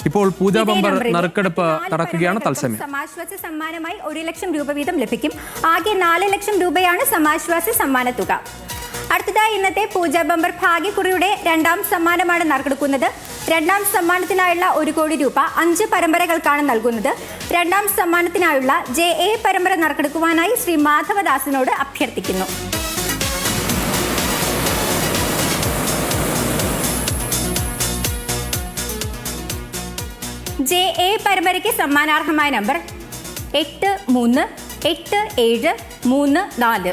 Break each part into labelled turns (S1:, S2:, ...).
S1: ഇപ്പോൾ പൂജാ ബമ്പർ നറുക്കെടുപ്പ് നടക്കുകയാണ്. തത്സമയം
S2: സമാശ്വാസ സമ്മാനമായി 1 ലക്ഷം രൂപ വീതം ലഭിക്കും. ആകെ 4 ലക്ഷം രൂപയാണ് സമാശ്വാസ സമ്മാന തുക. അടുത്തതായി ഇന്നത്തെ പൂജാ ബമ്പർ ഭാഗ്യക്കുറിയുടെ 2ാം സമ്മാനമാണ് നറുക്കെടുക്കുന്നത്. 2ാം സമ്മാനത്തിനായുള്ള 1 കോടി രൂപ 5 പരമ്പരകൾക്കാണ് നൽകുന്നത്. 2ാം സമ്മാനത്തിനായുള്ള JA പരമ്പര നറുക്കെടുക്കുവാനായി ശ്രീ മാധവദാസിനോട് അഭ്യർത്ഥിക്കുന്നു. JA പരമ്പരയ്ക്ക് സമ്മാനാർഹമായ നമ്പർ 838734.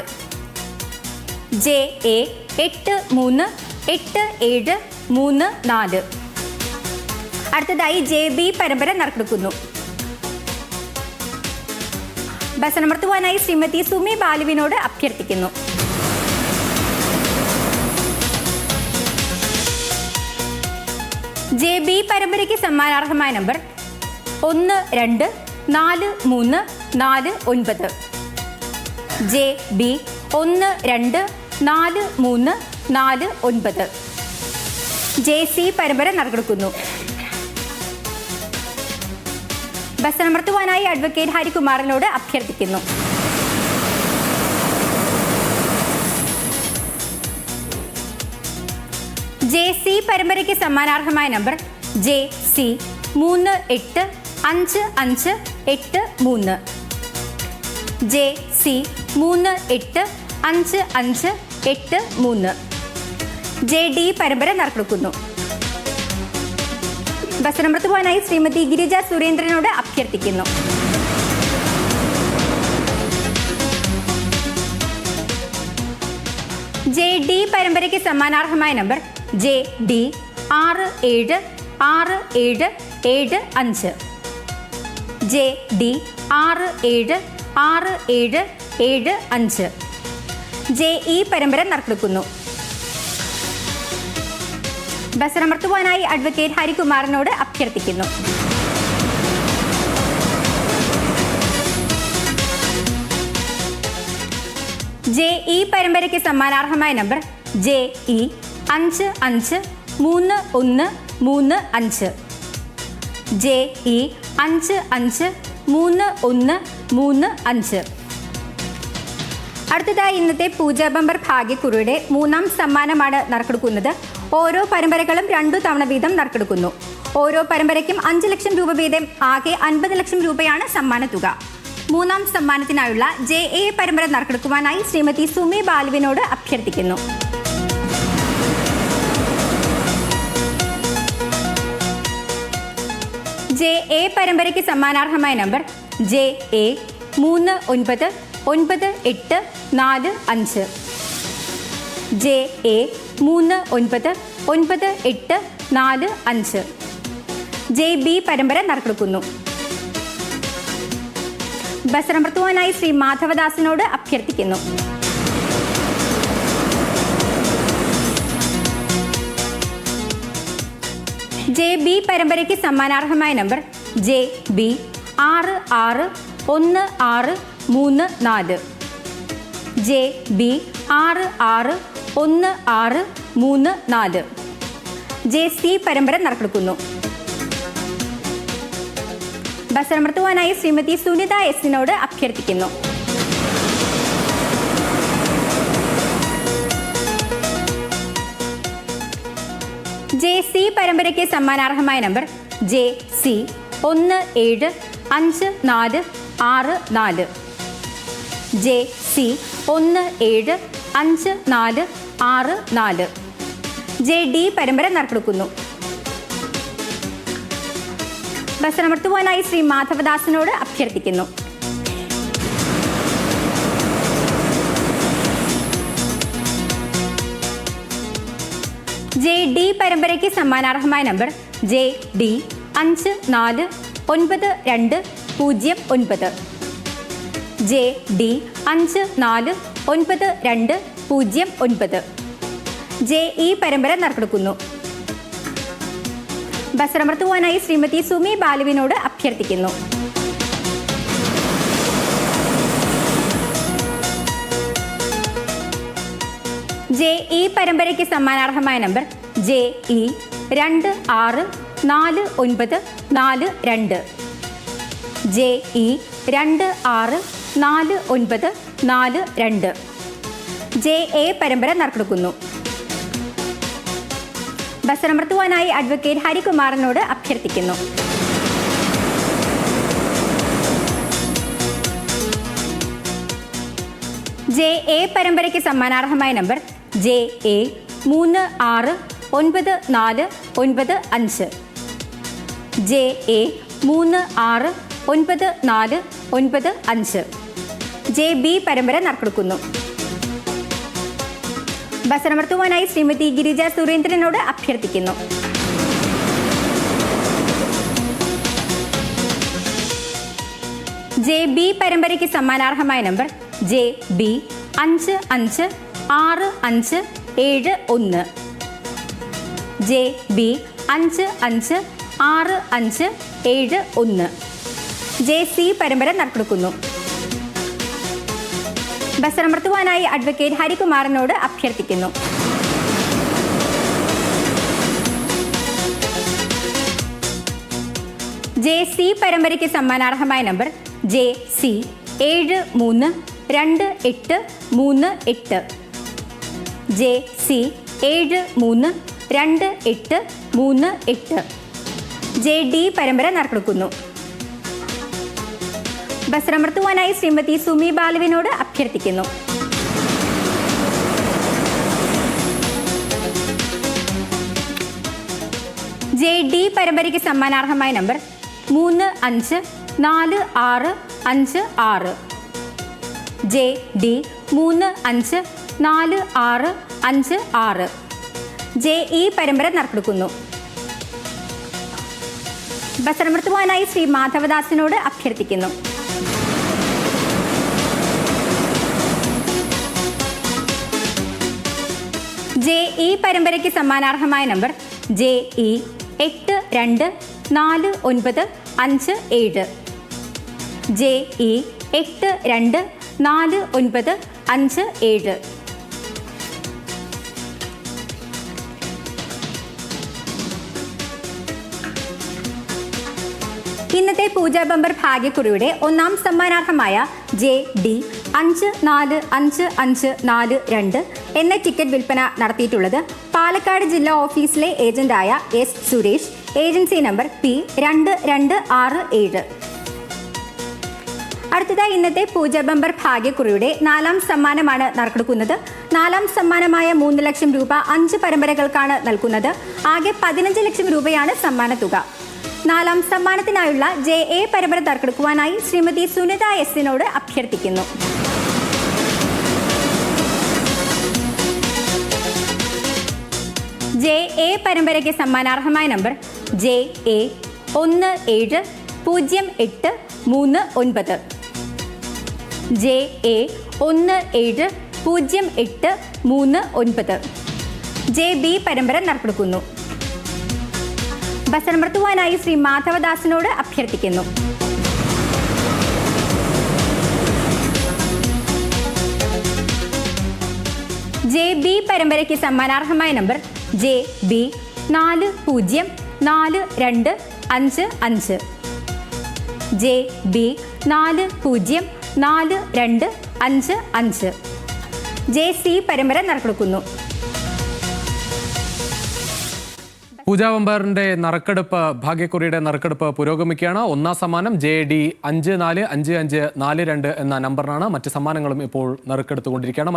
S2: JA 838734. അടുത്തതായി JB പരമ്പര നറുക്കെടുക്കുന്നു. ബസ് അമർത്തുവാനായി ശ്രീമതി സുമി ബാലുവിനോട് അഭ്യർത്ഥിക്കുന്നു. JB പരമ്പരയ്ക്ക് സമ്മാനാർഹമായ നമ്പർ 124349. JB 124349. JC പരമ്പര നറുക്കെടുക്കുന്നു. ബസ് അമർത്തുവാനായി അഡ്വക്കേറ്റ് ഹരികുമാറിനോട് അഭ്യർത്ഥിക്കുന്നു. JC പരമ്പരയ്ക്ക് സമ്മാനാർഹമായ നമ്പർ JC 385583. JC 385583. JD പരമ്പര നറുക്കെടുക്കുന്നു. ബസ് അമർത്തുവാനായി ശ്രീമതി ഗിരിജ സുരേന്ദ്രനോട് അഭ്യർത്ഥിക്കുന്നു. JD പരമ്പരയ്ക്ക് സമ്മാനാർഹമായ നമ്പർ JD 676775. JD 676775. JE പരമ്പര നറുക്കെടുക്കുന്നു. ബസ് അമർത്തുവാനായി അഡ്വക്കേറ്റ് ഹരികുമാറിനോട് അഭ്യർത്ഥിക്കുന്നു. JE പരമ്പരയ്ക്ക് സമ്മാനാർഹമായ നമ്പർ JE 553135. JE 553135. അടുത്തതായി ഇന്നത്തെ പൂജാ ബമ്പർ ഭാഗ്യക്കുറിയുടെ 3ാം സമ്മാനമാണ് നറുക്കെടുക്കുന്നത്. ഓരോ പരമ്പരകളും 2 തവണ വീതം നറുക്കെടുക്കുന്നു. ഓരോ പരമ്പരയ്ക്കും 5 ലക്ഷം രൂപ വീതം ആകെ 50 ലക്ഷം രൂപയാണ് സമ്മാന തുക. 3ാം സമ്മാനത്തിനായുള്ള JA പരമ്പര നറുക്കെടുക്കുവാനായി ശ്രീമതി സുമി ബാലുവിനോട് അഭ്യർത്ഥിക്കുന്നു. JA പരമ്പരയ്ക്ക് സമ്മാനാർഹമായ നമ്പർ JA 399845. JA 399845. JB പരമ്പര നറുക്കെടുക്കുന്നു. ബസ് അമർത്തുവാനായി ശ്രീ മാധവദാസിനോട് അഭ്യർത്ഥിക്കുന്നു. JB പരമ്പരയ്ക്ക് സമ്മാനാർഹമായ നമ്പർ JB 661634. JB 661634. JC പരമ്പര നറുക്കെടുക്കുന്നു. ബസ് അമർത്തുവാനായി ശ്രീമതി സുനിത എസിനോട് അഭ്യർത്ഥിക്കുന്നു. JC പരമ്പരയ്ക്ക് സമ്മാനാർഹമായ നമ്പർ JC 175464. JC 175464. JD പരമ്പര നറുക്കെടുക്കുന്നു. ബസ് അമർത്തുവാനായി ശ്രീ മാധവദാസിനോട് അഭ്യർത്ഥിക്കുന്നു. JD പരമ്പരയ്ക്ക് സമ്മാനാർഹമായ നമ്പർ JD 549209. JD 549209. JE പരമ്പര നറുക്കെടുക്കുന്നു. ബസ് അമർത്തുവാനായി ശ്രീമതി സുമി ബാലുവിനോട് അഭ്യർത്ഥിക്കുന്നു. JE പരമ്പരയ്ക്ക് സമ്മാനാർഹമായ നമ്പർ JE 26 4942, JE 264942, JA പരമ്പര നറുക്കെടുക്കുന്നു. ബസ്സമർത്തുവാനായി അഡ്വക്കേറ്റ് ഹരികുമാറിനോട് അഭ്യർത്ഥിക്കുന്നു. JA പരമ്പരയ്ക്ക് സമ്മാനാർഹമായ നമ്പർ JA 369495, JA 369495, JB പരമ്പര നറുക്കെടുക്കുന്നു. ബസ്സമർത്തുവാനായി ശ്രീമതി ഗിരിജ സുരേന്ദ്രനോട് അഭ്യർത്ഥിക്കുന്നു. JB പരമ്പരയ്ക്ക് സമ്മാനാർഹമായ നമ്പർ JB 556571, JB 556571, JC പരമ്പര നറുക്കെടുക്കുന്നു. ബസ്സമർത്തുവാനായി അഡ്വക്കേറ്റ് ഹരികുമാറിനോട് അഭ്യർത്ഥിക്കുന്നു. JC പരമ്പരയ്ക്ക് സമ്മാനാർഹമായ നമ്പർ JC 732838, JC 732838, JD പരമ്പര നറുക്കെടുക്കുന്നു. ബസ്സമർത്തുവാനായി ശ്രീമതി സുമി ബാലുവിനോട് അഭ്യർത്ഥിക്കുന്നു. JD പരമ്പരയ്ക്ക് സമ്മാനാർഹമായ നമ്പർ 354656, JD 354656, JE പരമ്പര നറുക്കെടുക്കുന്നു. ബസ്സമർത്തുവാനായി ശ്രീ മാധവദാസിനോട് അഭ്യർത്ഥിക്കുന്നു. JE പരമ്പരയ്ക്ക് സമ്മാനാർഹമായ നമ്പർ JE 824957, JE 824957. ഇന്നത്തെ പൂജാ ബമ്പർ ഭാഗ്യക്കുറിയുടെ ഒന്നാം സമ്മാനാർഹമായ JD 545542 എന്ന ടിക്കറ്റ് വിൽപ്പന നടത്തിയിട്ടുള്ളത് പാലക്കാട് ജില്ലാ ഓഫീസിലെ ഏജന്റായ S Suresh, agency number P2267. അടുത്തതായി ഇന്നത്തെ പൂജാ ബമ്പർ ഭാഗ്യക്കുറിയുടെ നാലാം സമ്മാനമാണ് നറുക്കെടുക്കുന്നത്. നാലാം സമ്മാനമായ 3 ലക്ഷം രൂപ 5 പരമ്പരകൾക്കാണ് നൽകുന്നത്. ആകെ 15 ലക്ഷം രൂപയാണ് സമ്മാന തുക. നാലാം സമ്മാനത്തിനായുള്ള JA പരമ്പര നറുക്കെടുക്കുവാനായി ശ്രീമതി സുനിത S-നോട് അഭ്യർത്ഥിക്കുന്നു. JA പരമ്പരയ്ക്ക് സമ്മാനാർഹമായ നമ്പർ JA 170839, JA 170839, JB പരമ്പര നറുക്കെടുക്കുന്നു. ബസ്സമർത്തുവാനായി ശ്രീ മാധവദാസിനോട് അഭ്യർത്ഥിക്കുന്നു. JB പരമ്പരയ്ക്ക് സമ്മാനാർഹമായ നമ്പർ JB 404255, JB 404255, JC പരമ്പര നറുക്കെടുക്കുന്നു.
S1: പൂജാ ബമ്പറിന്റെ നറുക്കെടുപ്പ് ഭാഗ്യക്കുറിയുടെ നറുക്കെടുപ്പ് പുരോഗമിക്കുകയാണ്. ഒന്നാം സമ്മാനം JD 545542 എന്ന നമ്പറിനാണ്. മറ്റ് സമ്മാനങ്ങളും ഇപ്പോൾ നറുക്കെടുത്തുകൊണ്ടിരിക്കുകയാണ്.